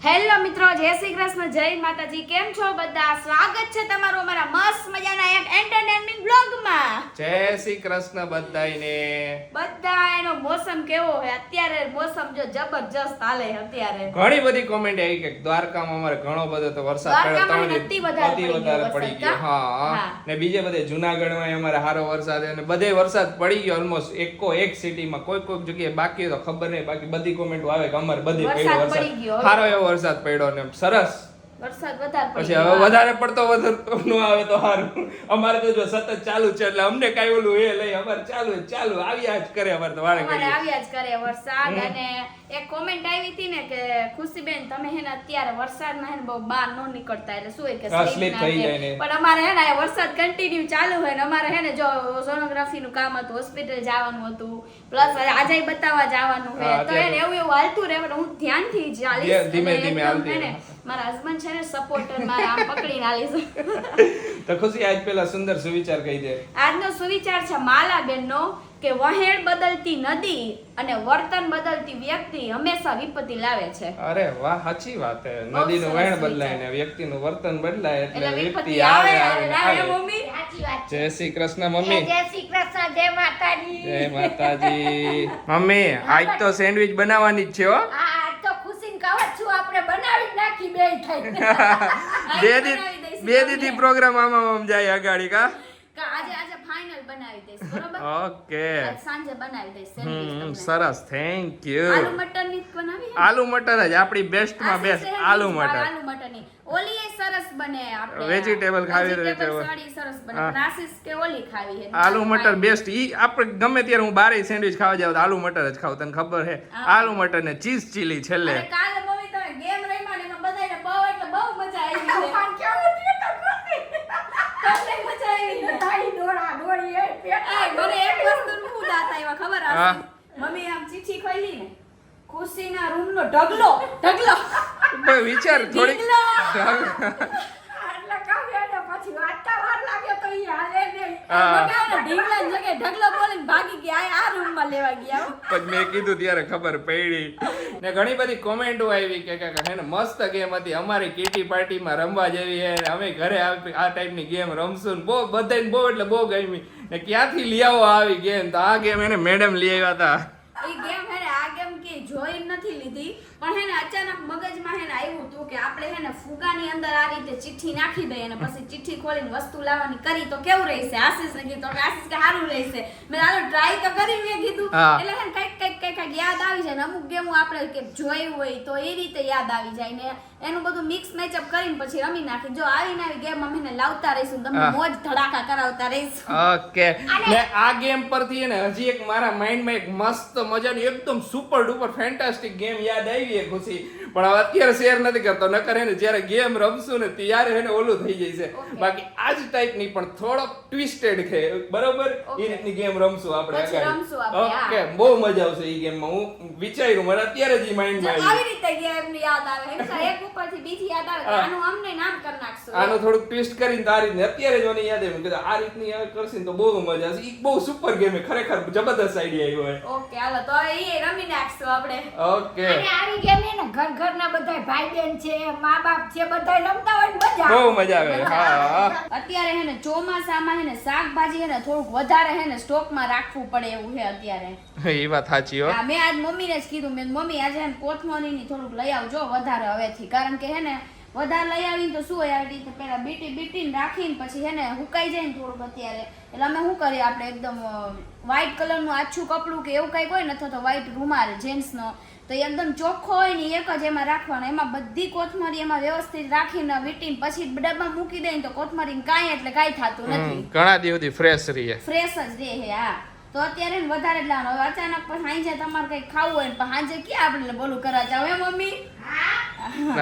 Hello મિત્રો, જય શ્રી કૃષ્ણ, જય માતાજી. કેમ છો બધા? સ્વાગત છે તમારું અમારા મસ્ત મજાના એક એન્ટરટેનમેન્ટ બ્લોગમાં. જય શ્રી કૃષ્ણ બધાયને. બધાયનો મોસમ કેવો છે અત્યારે? મોસમ જો જબરજસ્ત હાલે અત્યારે. ઘણી બધી કોમેન્ટ આવી કે દ્વારકામાં અમારે ઘણો બધો તો વરસાદ પડ્યો, વધારે પડી ગયો. હા, ને બીજે બધે જુનાગઢમાં અમારે સારો વરસાદ અને બધે વરસાદ પડી ગયો ઓલમોસ્ટ એક સિટીમાં. કોઈ જગ્યાએ બાકી તો ખબર નહીં, બાકી બધી કોમેન્ટો આવે કે અમારે બધી પડ્યો વરસાદ, સારો એવો વરસાદ પડ્યો ને સરસ વરસાદ વધારે પછી હવે વધારે પડતો નો આવે તો સારું. અમારે તો જો સતત ચાલુ છે એટલે અમને કઈ ઓલું એ લઈ અમારે ચાલુ આવ્યા જ કરે. અમારે તો આવ્યા જ કરે વરસાદ. અને એક કોમેન્ટ આવી હતી ને કે ખુશીબેન તમે હે ને અત્યારે વરસાદમાં હે ને બહુ બહાર ન નીકળતા એટલે શું કે સ્લીપ થઈ જાય ને. પણ અમારે હે ને વરસાદ કન્ટિન્યુ ચાલુ હોય ને અમારે હે ને જો સોનોગ્રાફી નું કામ હતું, હોસ્પિટલ જવાનું હતું, પ્લસ આજે બતાવવા જવાનું છે તો એને એવું હાલતું રહે. હું ધ્યાનથી ચાલીશ, ધીમે ધીમે હાલતી રહે. મારા હસબન્ડ છે ને સપોર્ટર મારા આમ પકડીને આલીશ. તો ખુશી આજ પેલા સુંદર સુવિચાર કહી દે. આજનો સુવિચાર છે માલાબેન નો કે વહેણ બદલતી નદી અને વર્તન બદલતી વ્યક્તિ હંમેશા વિપત્તિ લાવે છે. અરે વાહ, સાચી વાત છે. નદીનું વહેણ બદલાય ને વ્યક્તિનું વર્તન બદલાય એટલે વિપત્તિ આવે. મમ્મી સાચી વાત. જય શ્રી કૃષ્ણ મમ્મી. જય શ્રી કૃષ્ણ, જય માતાજી. જય માતાજી. મમ્મી આજ તો સેન્ડવિચ બનાવવાની જ છે હો. બે દીદી પ્રોગ્રામ આમાં જાય અગાડી કા આજે ફાઇનલ બનાવી દઈશ, બરોબર? ઓકે, સાંજે બનાવી દઈશ સેન્ડવિચ તમને. સરસ, થેન્ક યુ. આલુ મટર ની બનાવી? આલુ મટર જ આપણી બેસ્ટ માં બેસ્ટ. આલુ મટર ની ઓલી એ સરસ બને. આપણે વેજીટેબલ ખાવી વેજીટેબલ સાડી સરસ બને. પણ આશીષ કે ઓલી ખાવી છે આલુ મટર બેસ્ટ. ઈ આપણે ગમે ત્યારે હું બારે સેન્ડવિચ ખાવા જાવ તો આલુ મટર જ ખાવ. તને ખબર છે? આલુ મટર ને ચીઝ ચીલી છેલ્લે. કાલે મમ્મી તમે ગેમ રમ્યા ને એમાં બધાને બહુ એટલે બહુ મજા આવી છે. તમને મજા આવી ને તાઈ દોડી એ પેટ મને એક વસ્તુનું હું દાત આવ્યા ખબર આ મમ્મી આમ ચીઠી ખોલી ને ખુશીના રૂમ નો ઢગલો પણ વિચાર થોડી આટલા કાવ્યાને પછી વાતા વાર લાગે તો ઈ હાલે નહીં. બગાને ઢીંગલા જગ્યાએ ઢગલો બોલીને ભાગી ગયા. આ રૂમ માં લેવા ગયા. પણ મેં કીધું ત્યારે ખબર પડી ને. ઘણી બધી કોમેન્ટો આવી કે હે ને મસ્ત ગેમ હતી, અમારી કીટી પાર્ટીમાં રમવા જેવી હે ને અમે ઘરે આ ટાઈપની ગેમ રમશું ને. બહુ બધાને બહુ એટલે બહુ ગમી ને. ક્યાંથી લઈ આવો આવી ગેમ? તો આ ગેમ એને મેડમ લઈ આવ્યા હતા. ઈ ગેમ હે ને આ ગેમ કે જોઈ નથી લીધી પણ હે ને અચાનક મગજમાં હે ને આવ્યું હતું કે આપણે હે ને ફુગાની અંદર આ રીતે ચિઠ્ઠી નાખી દઈએ અને પછી ચિઠ્ઠી ખોલીને વસ્તુ લાવવાની કરી તો કેવું રહેશે. આશીષને કીધું કે આશીષ કે સારું રહેશે. મેં હાલો ટ્રાય તો કરી મેં કીધું એટલે હે ને કઈક યાદ આવી જાય ને. અમુક ગેમો આપણે કે જોયું હોય તો એ રીતે યાદ આવી જાય ને એનું બધું મિક્સ મેચઅપ કરીને પછી રમી નાખી. જો આવી નવી ગેમ અમે લાવતા રહીશું, તમને મોજ ધડાકા કરાવતા રહીશું. ઓકે, ને આ ગેમ પરથી ને હજી એક મારા માઇન્ડમાં એક મસ્ત મજાની એકદમ સુપર ડુપર ફેન્ટાસ્ટિક ગેમ યાદ આવી છે ખુશી. પણ હવે અત્યારે શેર નથી કરતો, નકર હે ને જ્યારે ગેમ રમશું ને ત્યારે હે ને ઓલું થઈ જાય છે. બાકી આ જ ટાઈપની પણ થોડોક ટ્વિસ્ટેડ છે, બરોબર? એ રીતની ગેમ રમશું આપણે. ઓકે, બહુ મજા આવશે એ ગેમમાં. હું વિચાર્યું મને અત્યારે જ માઇન્ડમાં આવી રીતે ગેમ યાદ આવે. એક ઉપરથી બીજી યાદ આવે કે આનું અમને નામ કરી નાખશું. આનું થોડુંક ટ્વિસ્ટ કરીને આ રીતની અત્યારે જ મને યાદ આવ્યું કે આ રીતની કરશે તો બહુ મજા આવશે. ઈ બહુ સુપર ગેમ છે, ખરેખર જબરદસ્ત આઈડિયા આવ્યો છે. ઓકે, હાલો તો એ રમી નાખશું આપણે. ઓકે, અને આવી ગેમ હે ને ઘરના બધા ભાઈ બહેન છે, મા બાપ છે, બધા રમતા હોય મજા બહુ મજા આવે. હા, અત્યારે હે ને ચોમાસામાં હે ને શાકભાજી હે ને થોડુંક વધારે હે ને સ્ટોકમાં રાખવું પડે એવું છે અત્યારે. એ વાત સાચી હો. મેં આજ મમ્મીને જ કીધું, મેં મમ્મી આજે હે કોથમરીની થોડુંક લઈ આવજો વધારે હવેથી. કારણ કે હે ને વધારે લઈ આવીને તો શું હોય, આવી રીતે પેલા બીટીને રાખીને પછી હે ને હુકાઈ જાય ને થોડુંક અત્યારે. એટલે અમે શું કરીએ, આપણે એકદમ વ્હાઈટ કલરનું આછું કપડું કે એવું કંઈક હોય ને અથવા તો વ્હાઈટ રૂમાલ જેન્ટ્સનો તો એકદમ ચોખ્ખો હોય ને એક જ એમાં રાખવાનો. એમાં બધી કોથમરી એમાં વ્યવસ્થિત રાખીને વીટીને પછી ડબ્બામાં મૂકી દઈએ તો કોથમરી કાંઈ એટલે કાંઈ થતું નથી. ઘણા દિવસથી ફ્રેશ રહે. ફ્રેશ જ રહે. હા, તો અત્યારે વધારે જ લાવવાનો. હવે અચાનક પછી સાંજે તમારે કઈ ખાવું હોય ને પણ સાંજે ક્યાં આપણે બોલું કરવા જાવ હે મમ્મી?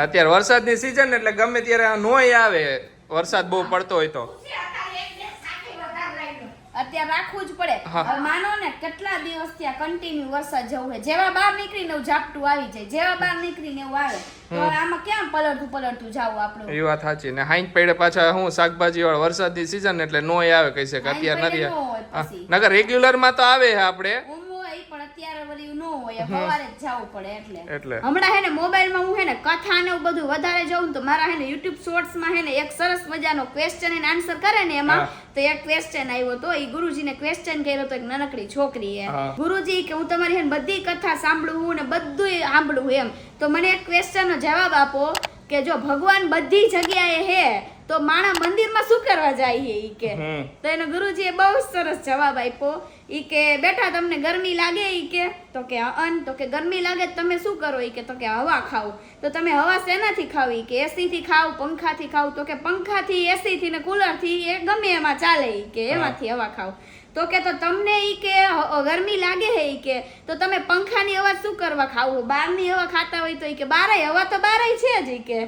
અત્યારે વરસાદની સીઝન એટલે ગમે ત્યારે નોય આવે, વરસાદ બહુ પડતો હોય તો અત્યારે રાખવું જ પડે. હવે માનો ને કેટલા દિવસ ત્યાં કન્ટિન્યુ વરસાદ જવું છે, જેવા બહાર નીકળીને એવું ઝાપટું આવી જાય, જેવા બહાર નીકળીને એવું આવે તો આમાં ક્યાં પલટતું જાવું આપણું? એ વાત સાચી. ને હાઈન પડે પાછા હું શાકભાજી વાળા વરસાદની સીઝન એટલે નોય આવે કઈ છે કે અત્યારે નથી. નકર રેગ્યુલર માં તો આવે આપણે પણ અત્યારે વળી ન હોય. હોય સવારે જ જવું પડે એટલે. હમણાં હે ને મોબાઈલમાં હું હે ને કથા ને એવું બધું વધારે જોઉં ને તો મારા હે ને YouTube શોર્ટ્સ માં હે ને એક સરસ મજાનો ક્વેશ્ચન એન્ડ આન્સર કરે ને એમાં તો એક ક્વેશ્ચન આવ્યો તો એ ગુરુજીને ક્વેશ્ચન કર્યો તો એક નાનકડી છોકરીએ ગુરુજી કે હું તમારી હે ને બધી કથા સાંભળું ને બધુંય સાંભળું એમ તો મને એક ક્વેશ્ચન નો જવાબ આપો કે જો ભગવાન બધી જગ્યાએ હે તો માણા મંદિરમાં શું કરવા જાય છે ઈ કે તો એનો ગુરુજીએ બહુ સરસ જવાબ આપ્યો ઈ કે બેટા તમને ગરમી લાગે ઈ કે તો કે તો કે ગરમી લાગે તો તમે શું કરો ઈ કે તો કે હવા ખાવ તો તમે હવા શેનાથી ખાવ ઈ કે એસી થી ખાવ પંખાથી ખાવ તો કે પંખાથી એસી થી ને કુલર થી એ ગમે એમાં ચાલે ઈ કે એમાંથી હવા ખાવ તો કે તો તમને ઈ કે ગરમી લાગે હે ઈ કે તો તમે પંખાની હવા શું કરવા ખાવ બહારની હવા ખાતા હોય તો ઈ કે બારે હવા તો બારે છે જ ઈ કે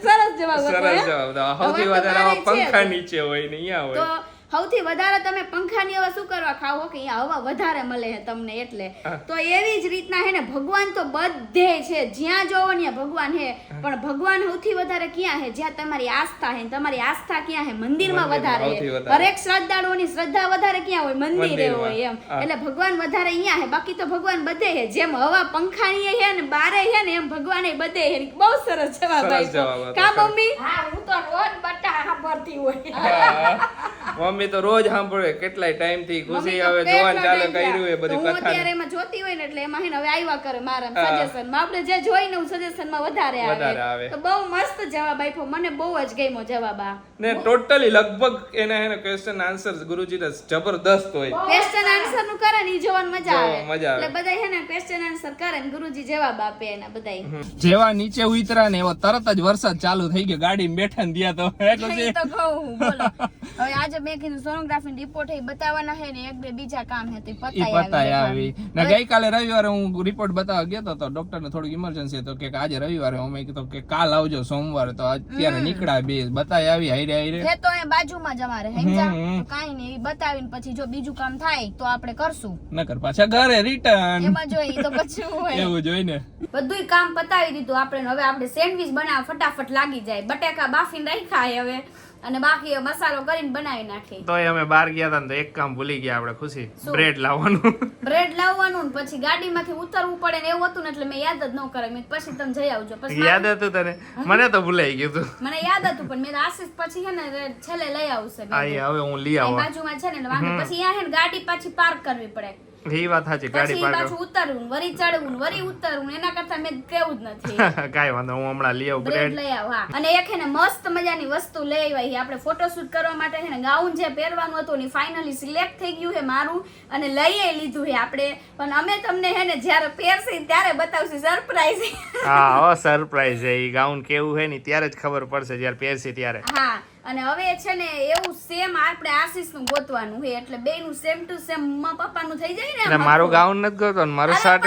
સરસ જવાબ હતો સરસ જવાબ સૌથી વધારે પંખા નીચે હોય ને અહીંયા હોય તો સૌથી વધારે તમે પંખાની હવા શું કરવા ખાવો કે અહીંયા હવા વધારે મળે છે તમને એટલે તો એવી જ રીતના હે ને ભગવાન તો બધે છે જ્યાં જોવો ત્યાં ભગવાન હે પણ ભગવાન સૌથી વધારે ક્યાં હે જ્યાં તમારી આસ્થા હે તમારી આસ્થા ક્યાં હે મંદિરમાં વધારે હે હરેક શ્રદ્ધાળુઓની શ્રદ્ધા વધારે ક્યાં હોય મંદિરે હોય એમ એટલે ભગવાન વધારે અહીંયા હે બાકી તો ભગવાન બધે હે જેમ હવા પંખાની હે ને બારે હે ને એમ ભગવાન એ બધે હે બહુ સરસ જવાબ આપ્યો કા મમ્મી હા હું તો રોજ બટા સાંભળતી હોય મમ્મી તો રોજ સાંભળે કેટલાય ટાઈમ થી ખુશી હવે જોવાનું ચાલે કર્યું એ બધી હું કથા અત્યારે એમાં જોતી હોય ને એટલે એમાં હે ને હવે આવ્યા કરે મારા સજેશન માં આપણે જે જોઈને હું સજેશન માં વધારે આવે તો બહુ મસ્ત જવાબ આપ્યો મને બહુ જ ગમ્યો જવાબ આ ને ટોટલી લગભગ એના હે ને ક્વેશ્ચન આન્સર ગુરુજીને જબરદસ્ત હોય ક્વેશ્ચન આન્સર નું કરે ને ઈ જોવાની મજા આવે મજા આવે એટલે બધા હે ને ક્વેશ્ચન આન્સર કરે ને ગુરુજી જવાબ આપે એના બધાય જેવા નીચે ઉતરા ને એવો તરત જ વરસાદ ચાલુ થઈ ગયો ગાડીમાં બેઠા ને ત્યાં તો હે ખુશી ઈ તો કહું બોલો હવે આજે મેં કીધું સોનોગ્રાફી રિપોર્ટ એ બતાવવાના હે ને એક બે બીજા કામ હે તો પતાય આવી ને ગઈકાલે રવિવારે હું રિપોર્ટ બતાવવા ગયો તો ડોક્ટર ને થોડીક ઇમરજન્સી હતો કે આજે રવિવારે અમે કીધું કે કાલ આવજો સોમવારે તો અત્યારે નીકળ્યા બે બતાય આવી હાઈરે હે તો એ બાજુમાં જ અમારે હેંજા તો કાઈ નહીં બતાવીને પછી જો બીજું કામ થાય તો આપણે કરશું નકર પાછા ઘરે રિટર્ન એમાં જોઈ તો પછી હોય એવું જોઈ ને બધુંય કામ પતાવી દીધું આપણે હવે આપણે સેન્ડવિચ બનાવવા ફટાફટ લાગી જાય બટેકા બાફીને રાખ્યા હવે અને બાકી મસાલો કરીને બનાવી નાખી તોય અમે બહાર ગયા હતા ને તો એક કામ ભૂલી ગયા આપણે ખુશી બ્રેડ લાવવાનું બ્રેડ લાવવાનું ને પછી ગાડીમાંથી ઉતરવું પડે ને એવું હતું ને એટલે મેં યાદ જ ન કરે મેં પછી તમે જઈ આવજો પછી યાદ હતું તને મને તો ભૂલાઈ ગયું હતું મને યાદ હતું પણ મેં આશીષ પછી છે ને છેલ્લે લઈ આવશે હવે હું લઈ આવું બાજુમાં છે ને વાંધો પછી અહીંયા છે ને ગાડી પાછી પાર્ક કરવી પડે એ વાત સાચી ગાડી પછી પાછું ઉતરવું વરી ચડવું વરી ઉતરવું એના કરતા મેં કેવું જ નથી કાઈ વાંધો હું હમણાં લઈ આવું બ્રેડ લઈ આવ હા અને એક હે ને મસ્ત મજાની વસ્તુ લઈ આવી આપણે ફોટોશૂટ કરવા માટે હે ને ગાઉન જે પહેરવાનું હતું ને ફાઇનલી સિલેક્ટ થઈ ગયું હે મારું અને લઈએ લીધું હે આપણે પણ અમે તમને હે ને જ્યારે પહેરશી ત્યારે બતાવશું સરપ્રાઈઝ હા ઓ સરપ્રાઈઝ હે ઈ ગાઉન કેવું હે ને ત્યારે જ ખબર પડશે જ્યારે પહેરશી ત્યારે હા અને હવે છે ને એવું સેમ આપણે આશીષ નું ગોતવાનું હે એટલે બેયનું સેમ ટુ સેમ મમ્મા પપ્પાનું થઈ જાય ને મારું ગાઉન નથી ગોતો ને મારું શર્ટ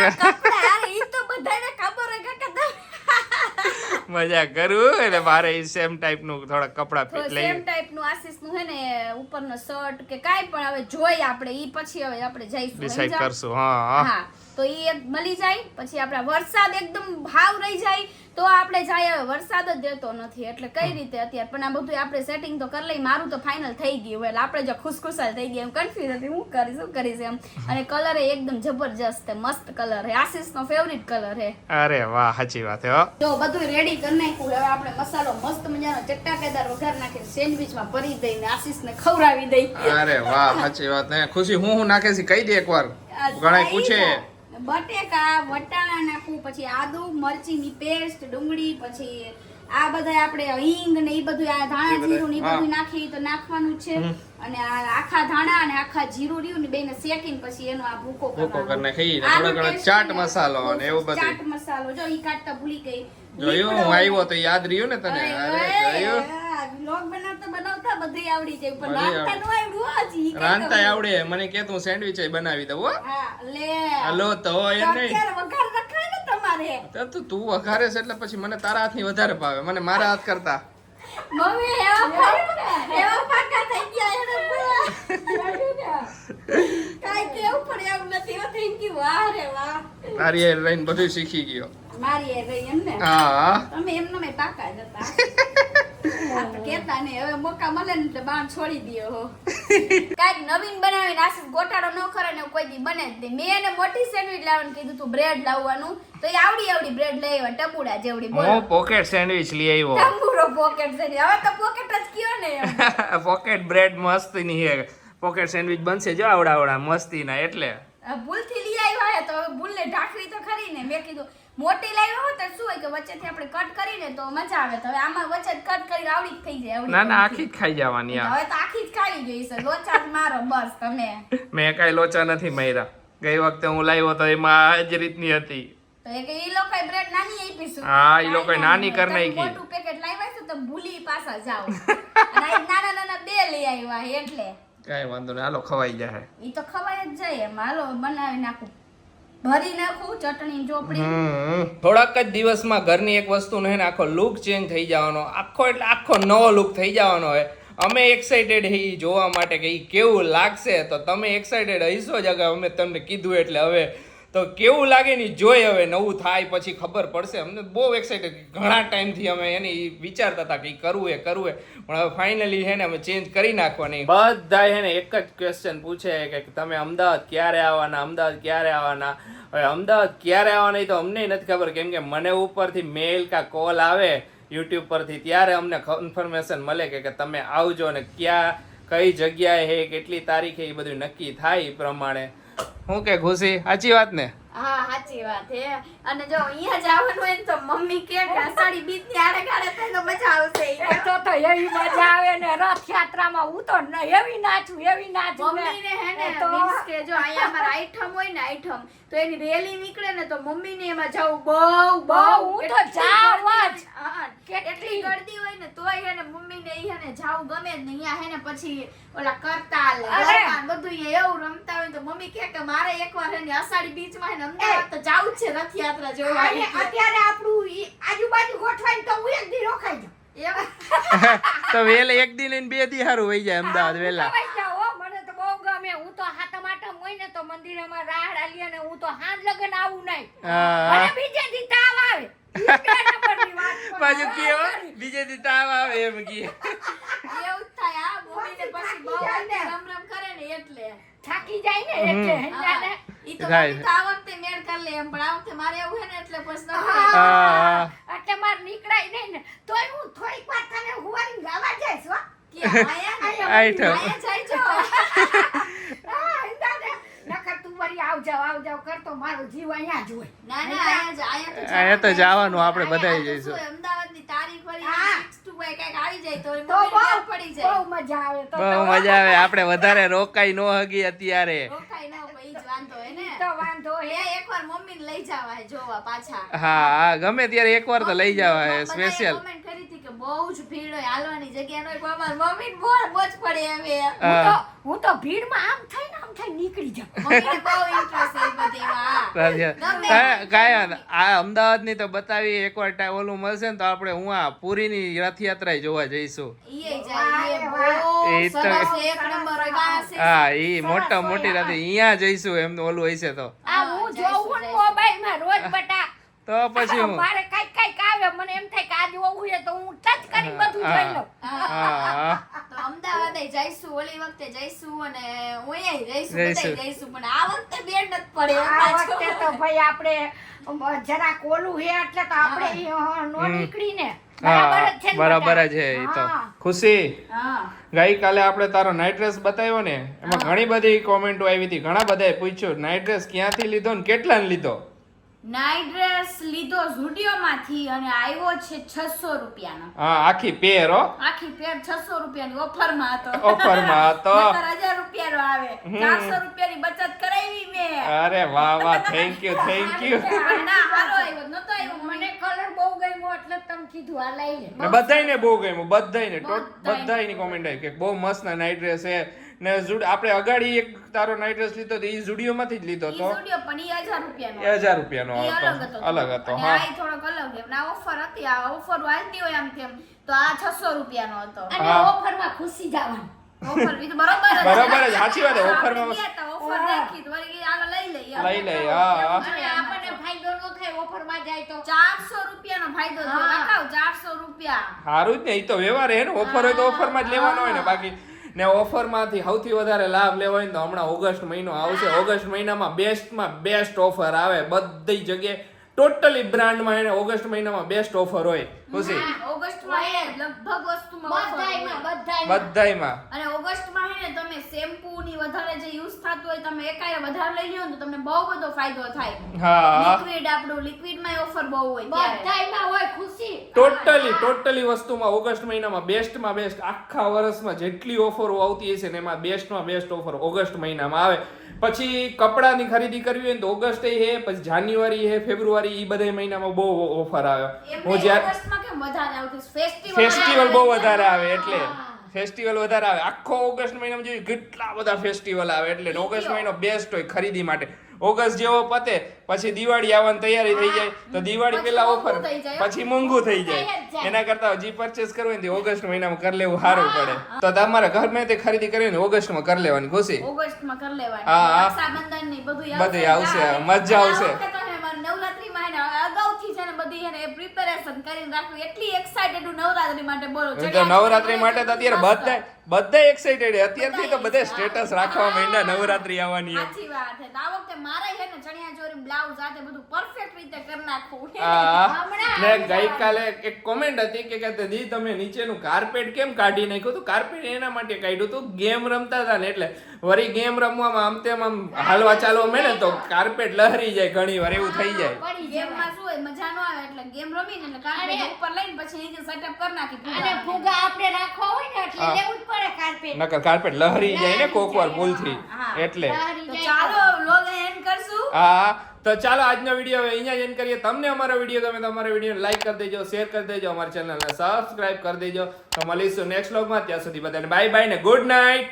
ઈ તો બધાને ખબર હે કાકા મજા કરું એટલે મારે ઈ સેમ ટાઈપ નું થોડા કપડા તો સેમ ટાઈપ નું આશીષ નું હે ને ઉપરનો શર્ટ કે કાઈ પણ હવે જોઈ આપણે ઈ પછી હવે આપણે જઈશું ડિસાઈડ કરશું હા તો ઈ એક મળી જાય પછી આપડા વરસાદ એકદમ ભાવ રહી જાય તો આપણે જાય હવે વરસાદ જ દેતો નથી એટલે કઈ રીતે અત્યારે પણ આ બધું આપણે સેટિંગ તો કરી લઈ મારું તો ફાઇનલ થઈ ગયું એટલે આપણે જો ખુશખુશાલ થઈ ગયા એમ કન્ફ્યુઝ હતી શું કરીશ એમ અને કલર એકદમ જબરજસ્ત છે મસ્ત કલર હે આશીષ નો ફેવરિટ કલર હે અરે વાહ સાચી વાત હે હો જો બધું રેડી કરી નાખ્યું હવે આપણે મસાલો મસ્ત મજાનો ચટાકેદાર વઘાર નાખીને સેન્ડવિચ માં ભરી દઈને આશીષ ને ખવડાવી દઈ અરે વાહ સાચી વાત હે ખુશી હું નાખે છે કહી દે એકવાર ઘણા પૂછે બટેકા વટાણા નાખું પછી આદુ મરચીની પેસ્ટ ડુંગળી પછી આ બધા આપણે હિંગ ને ઈ બધું આ ધાણા જીરું ને ઈ બધું નાખી તો નાખવાનું છે અને આ આખા ધાણા અને આખા જીરું રહ્યું ને બેને શેકીને પછી એનો આ ભૂકો કરીને ખાઈ ને થોડો ઘણો ચાટ મસાલો અને એવું બધું ચાટ મસાલો જો ઈ કાઢતા ભૂલી ગઈ જોયું હું આવ્યો તો યાદ રહ્યું ને તને અરે જોયું વ્લોગ બનાવતા બધી આવડી જાય પણ રાંધતા નો આવડ્યું હજી રાંધતા આવડે મને કે તું સેન્ડવિચ બનાવી દઉં હો હા લે હાલો તો એમ નહીં અત્યારે વઘાર રખાય ને તમારે તો તું વઘારે છે એટલે પછી મને તારા હાથની વધારે ભાવે મને મારા હાથ કરતા મમ્મી એવા ફાકા થઈ ગયા એને કાઈ કેવું પડે એમ નથી થેન્ક યુ વાહ રે વાહ તારી એ લઈને બધું શીખી ગયો મારી એ રહી એમ ને હા તમે એમને મે પાકા જ હતા આપણે કહેતા નહીં, હવે મોકા મળે ને એટલે બાણ છોડી દઈએ હો. કાંઈક નવીન બનાવીને આશીષ ગોટાળો ન કરે ને એવું કોઈ દી બને જ નહીં. મેં એને મોટી સેન્ડવિચ લાવવાનું કીધું તું બ્રેડ લાવવાનું, તો એ આવડી બ્રેડ લઈ આવ્યા ટબુડા જેવડી. બોલો હું પોકેટ સેન્ડવિચ લઈ આવ્યો. ટંબુરો પોકેટ છે. હવે તો પોકેટ જ કયો ને એમ. પોકેટ બ્રેડ મસ્તીની હે. પોકેટ સેન્ડવિચ બનશે જો આવડા મસ્તીના, એટલે ભૂલથી લઈ આવ્યા તો હવે ભૂલને ઢાંકરી તો ખરી ને. મેં કીધું મોટી લાવ્યો હોત તો શું હોય કે વચ્ચેથી આપણે કટ કરીને તો મજા આવે, તો હવે આમાં વચ્ચે કટ કરી આવડી જ થઈ જાય. આવડી ના આખી જ ખાઈ જવાની. હવે તો આખી જ ખાઈ જોઈશે. લોચા જ મારો બસ તમે. મેં કઈ લોચા નથી માર્યા. ગઈ વખતે હું લાવ્યો તો એમાં આ જ રીતની હતી. તો એ કે ઈ લોકોએ બ્રેડ નાની આપીશું. હા, ઈ લોકોએ નાની કરી નાખી. મોટું પેકેટ લાવ્યા છો તો ભૂલી પાછા જાઓ. અને આ નાના બે લઈ આવ્યા એટલે કઈ વાંધો નહીં, હાલો ખવાઈ જાય. ઈ તો ખવાય જ જાય એમ. હાલો બનાવી નાખું, ભરી નાખું ચટણી ચોપડી. થોડાક જ દિવસમાં ઘરની એક વસ્તુ ને આખો લુક ચેન્જ થઈ જવાનો. આખો એટલે આખો નવો લુક થઈ જવાનો હોય. અમે એક્સાઇટેડ હી જોવા માટે કે ઈ કેવું લાગશે. તો તમે એક્સાઇટેડ હશો જ. અગર અમે તમને કીધું એટલે હવે તો કેવું લાગે ને જોઈ હવે નવું થાય પછી ખબર પડશે. અમને બહુ એક્સાઇટેડ, ઘણા ટાઈમથી અમે એની વિચારતા હતા કે કરવું એ પણ હવે ફાઇનલી છે ને અમે ચેન્જ કરી નાખવાની. બધા છે ને એક જ ક્વેશ્ચન પૂછે કે તમે અમદાવાદ ક્યારે આવવાના, અમદાવાદ ક્યારે આવવાના. હવે અમદાવાદ ક્યારે આવવાના એ તો અમને નથી ખબર, કેમ કે મને ઉપરથી મેલ કા કોલ આવે યુટ્યુબ પરથી, ત્યારે અમને કન્ફર્મેશન મળે કે તમે આવજો ને ક્યાં કઈ જગ્યાએ હે કેટલી તારીખે એ બધું નક્કી થાય એ પ્રમાણે. હું કે ખુશી સાચી વાત ને? હા સાચી વાત હે. અને જો અહીંયા જવાનું હોય ને તો મમ્મી કે અષાઢી બીજ ની આડે ગાડે થાય તો મજા આવશે. તો એવી મજા આવે ને રથયાત્રામાં હું તો એવી નાચું મમ્મી ને હે ને means કે જો અહીંયા અમાર આઈટમ હોય ને આઈટમ તો એની રેલી નીકળે ને તો મમ્મી ને એમાં જાવું બહુ હું તો જાવ જ. કેટલી ગળદી હોય ને તોય હે ને મમ્મી ને ઈ હે ને જાવું ગમે જ નહીં. અહીંયા હે ને પછી ઓલા કરતાલ ગરબા બધું એવું રમતા હોય તો મમ્મી કે મારે એકવાર હે ને અષાઢી બીચ માં હે ને અમદાવાદ તો જાવું જ છે રથયાત્રા જોવા. અત્યારે આપણું આજુબાજુ ગોઠવાય તો હું એક દી રોકાઈ જાઉં. તો વેલે એક દી લઈને 2 દી હારું વઈ જાય અમદાવાદ વેલા. મને તો બહુ ગમે. હું તો હાથમ આઠમ હોય ને તો મંદિરમાં રાહડા લે ને હું તો હાથ લગન આવું નહીં. મને બીજે દી તાવ આવે. બાજુ કેવો બીજે દી તાવ આવે એમ કે એવું થાય. આ મમ્મી ને પછી બહુ રમ કરે ને એટલે થાકી જાય ને એટલે ઈ તો મમ્મી તો આ વખતે મેળ કરી લે એમ, પણ આ વખતે મારે એવું હે ને એટલે પછી એટલે માર નીકળાય નહીં ને તોય હું થોડીક વાર તને હુવારી ગાવા જઈશ હો. કે આયા જાય છો. નકર તું વળી આવ જાવ કરતો મારો જીવ અહીંયા જ હોય. ના આયા તો જવાનું આપણે બધાય જઈશું. અમદાવાદની તારીખ વળી ફિક્સ ટુ બાય કઈક આવી જાય તો તો મમ્મી પડી જાય. બહુ મજા આવે. તો બહુ મજા આવે. આપણે વધારે રોકાઈ નો હગી અત્યારે. રોકાઈ ન હોય ઈ જ વાંધો હે ને. તો વાંધો હે. એકવાર મમ્મીને લઈ જાવા હે જોવા પાછા. હા ગમે ત્યારે એકવાર તો લઈ જવા હે સ્પેશિયલ. કમેન્ટ કરી હતી કે બહુ જ ભીડ હોય, હાલવાની જગ્યા ન હોય, પણ અમાર મમ્મીને બહુ મોજ પડે હવે. હું તો ભીડમાં આમ થઈને નીકળી જાઉં. મમ્મીને બહુ ઇન્ટરેસ્ટ છે બધી કાંઈ આ અમદાવાદની તો બતાવી એકવાર ઓલું મળશે ને તો આપણે હું આ પુરીની રથયાત્રા જોવા જઈશું. હા ઈ મોટી રાતે અહીંયા જઈશું એમ ઓલું હશે તો. હું જોઉં ને મોબાઈલમાં રોજ બટા તો પછી હું મારે કઈક આવે મને એમ થાય કે આ જોવું છે તો હું ટચ કરી બધું જોઈ લઉં. તો અમદાવાદ જઈશું, ઓલી વખતે જઈશું અને ઓય જઈશું પણ આ વખતે બેડ નથી પડે. આ વખતે તો ભાઈ આપણે જરાક ઓલું હે એટલે તો આપણે નો નીકળીને બરાબર જ છે ઈ તો. ખુશી ગઈકાલે આપણે તારો નાઈટ ડ્રેસ બતાવ્યો ને એમાં ઘણી બધી કોમેન્ટો આવી હતી. ઘણા બધાએ પૂછ્યું નાઈટ ડ્રેસ ક્યાંથી લીધો ને કેટલાને લીધો? નાઈટ ડ્રેસ લીધો ઝુડિયો માંથી અને આવ્યો છે 600 રૂપિયાનો. હા આખી પેર હો. આખી પેર 600 રૂપિયાની ઓફરમાં હતો. ઓફરમાં હતો. 1000 રૂપિયાનો આવે. 400 રૂપિયાની બચત કરાવી મેં. અરે વાહ થેન્ક યુ. ના હારો આવ્યો નતો આવ્યો. મને કલર બહુ ગમ્યો એટલે તમે કીધું આ લઈ લે. બધાયને બહુ ગમ્યું. બધાયની કોમેન્ટ આવી કે બહુ મસ્ત નાઈટ ડ્રેસ છે ને. આપણે અગાડી એક તારો નાઈટ ડ્રેસ લીધો તો ઈ ઝુડિયો માંથી જ લીધો તો. ઝુડિયો પણ ઈ 1000 રૂપિયાનો. 1000 રૂપિયાનો હતો. અલગ હતો. હા આ થોડોક અલગ છે. આ ઓફર હતી. આ ઓફર હાલતી હોય આમ તેમ તો આ 600 રૂપિયાનો હતો. અને ઓફરમાં ખુશી જવાનું. ઓફર બી બરોબર જ સાચી વાત. ઓફરમાં ઓફર રાખી તો વળી આલો લઈ લઈએ. લઈ લે. હા અને આપણને ફાયદો ન થાય ઓફરમાં જાય તો. 400 રૂપિયાનો ફાયદો થયો. લખાવ 400 રૂપિયા રૂપિયા. સારું જ ને, ઈ તો વ્યવહાર હે ને, ઓફર હોય તો ઓફરમાં જ લેવાનો હોય ને, બાકી ને ઓફરમાંથી સૌથી વધારે લાભ લેવો હોય ને તો હમણાં ઓગસ્ટ મહિનો આવશે. ઓગસ્ટ મહિનામાં બેસ્ટમાં બેસ્ટ ઓફર આવે બધી જગ્યાએ, ટોટલી બ્રાન્ડમાં એને ઓગસ્ટ મહિનામાં બેસ્ટ ઓફર હોય. ખુશી ઓગસ્ટમાં હે ને લગભગ વસ્તુમાં offer હોય. બધાયમાં. અને ઓગસ્ટમાં હે ને તમે શેમ્પૂ ની વધારે જે યુઝ થતું હોય તમે એકાય વધારે લઈ લ્યો ને તો તમને બહુ બધો ફાયદો થાય. હા, લિક્વિડ આપણું લિક્વિડમાં ઓફર બહુ હોય ત્યારે. બધાયમાં હોય ખુશી. ટોટલી વસ્તુમાં ઓગસ્ટ મહિનામાં બેસ્ટમાં બેસ્ટ, આખા વર્ષમાં જેટલી ઓફરો આવતી હશે ને એમાં બેસ્ટમાં બેસ્ટ ઓફર ઓગસ્ટ મહિનામાં આવે. પછી કપડાની ખરીદી કરવી હોય ને તો ઓગસ્ટ હે, પછી જાન્યુઆરી હે, ફેબ્રુઆરી, ઈ બધા મહિનામાં બહુ ઓફર આવે. હું જ્યારે ઓગસ્ટમાં કેમ વધારે આવતું ફેસ્ટિવલ બહુ વધારે આવે એટલે ફેસ્ટિવલ વધારે આવે. આખો ઓગસ્ટ મહિનામાં જોઈએ કેટલા બધા ફેસ્ટિવલ આવે એટલે ઓગસ્ટ મહિનો બેસ્ટ હોય ખરીદી માટે. ઓગસ્ટ જેવો પતે પછી દિવાળી આવવાની તૈયારી થઈ જાય તો દિવાળી પહેલા ઓફર, પછી મોંઘું થઈ જાય. એના કરતા હજી પરચેસ કરવું હોય ને તો ઓગસ્ટ મહિનામાં કરી લેવું સારું પડે. તો તમારે ઘરમાં તે ખરીદી કરવી ને ઓગસ્ટમાં કરી લેવાની. ખુશી ઓગસ્ટમાં કરી લેવાની. હા. રક્ષાબંધન ની બધું આવશે, મજા આવશે. નવરાત્રીમાં હે ને અગાઉથી છે ને બધી હે ને પ્રિપેરેશન કરીને રાખવી. એટલી એક્સાઇટેડ હું નવરાત્રી માટે બોલો. તો નવરાત્રી માટે તો અત્યારે બધા એક્સાઇટેડ. અત્યારથી તો બધા સ્ટેટસ રાખવા માંડ્યા નવરાત્રી આવવાની. સાચી વાત છે. આ વખતે મારે છે ને ચણિયા ચોરી બ્લાઉઝ આતે બધું પરફેક્ટ રીતે કરી નાખવું. હા, ને ગઈકાલે એક કોમેન્ટ હતી કે કહેતે દી તમે નીચેનું કાર્પેટ કેમ કાઢી નાખ્યું? તો કાર્પેટ એના માટે કાઢ્યું હતું, ગેમ રમતા હતા ને એટલે વળી ગેમ રમવામાં આમ તેમ આમ હાલવા ચાલવા મળે ને તો કાર્પેટ લહરી જાય ઘણી વાર, એવું થઈ જાય. ગેમમાં શું હોય મજા ન આવે એટલે ગેમ રમીને એટલે કાર્પેટ ઉપર લઈને પછી નીચે સેટઅપ કરી નાખી. અને ફુગા આપણે રાખવા હોય ને એટલે લેવું જ પડે કાર્પેટ. નકર કાર્પેટ લહરી જાય ને કોક વાર ભૂલથી એટલે. તો ચાલો વ્લોગ એન્ડ કરશું. હા, તો ચાલો આજનો વિડીયો હવે અહીંયા જ એન્ડ કરીએ. તમને અમારો વિડીયો ગમે તો અમારા વિડીયોને લાઈક કરી દેજો, શેર કરી દેજો, અમારી ચેનલને સબસ્ક્રાઇબ કરી દેજો. તો મળીશું નેક્સ્ટ વ્લોગમાં. ત્યાં સુધી બધાને બાય બાય ને ગુડ નાઇટ.